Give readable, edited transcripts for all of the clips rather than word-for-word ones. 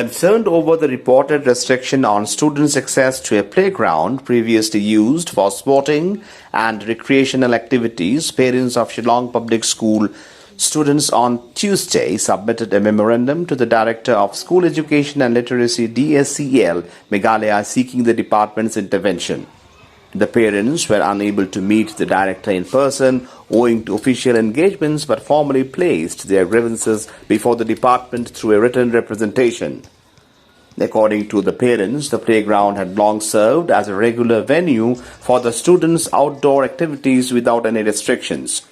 Concerned over the reported restriction on students' access to a playground previously used for sporting and recreational activities, parents of Shillong Public School students on Tuesday submitted a memorandum to the Director of School Education and Literacy Dsel, Meghalaya, seeking the department's intervention. The parents were unable to meet the director in person owing to official engagements, but formally placed their grievances before the department through a written representation. According to the parents, the playground had long served as a regular venue for the students' outdoor activities without any restrictions.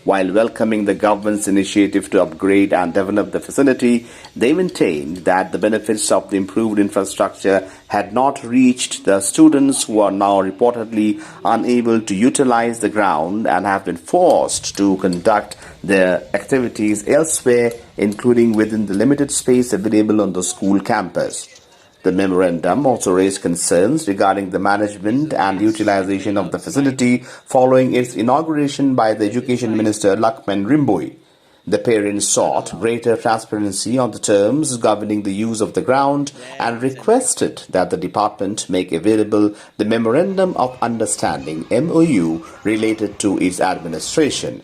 While welcoming the government's initiative to upgrade and develop the facility, they maintained that the benefits of the improved infrastructure had not reached the students, who are now reportedly unable to utilize the ground and have been forced to conduct their activities elsewhere, including within the limited space available on the school campus. The memorandum also raised concerns regarding the management and utilization of the facility following its inauguration by the Education Minister Lakman Rimboy. The parents sought greater transparency on the terms governing the use of the ground and requested that the department make available the Memorandum of Understanding (MOU) related to its administration.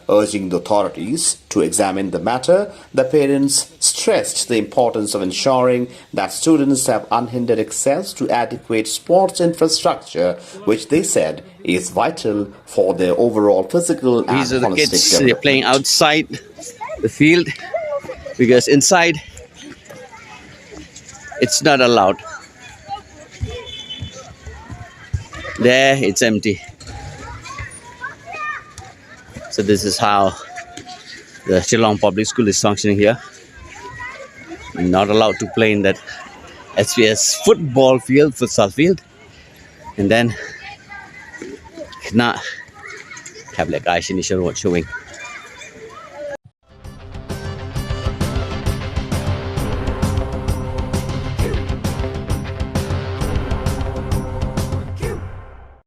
Urging the authorities to examine the matter, the parents stressed the importance of ensuring that students have unhindered access to adequate sports infrastructure, which they said is vital for their overall physical and These are the holistic kids. development. They're playing outside the field because inside it's not allowed. There, it's empty. So this is how the Shillong Public School is functioning here. Not allowed to play in that SPS football field, futsal field. And then cannot have like ice initial showing.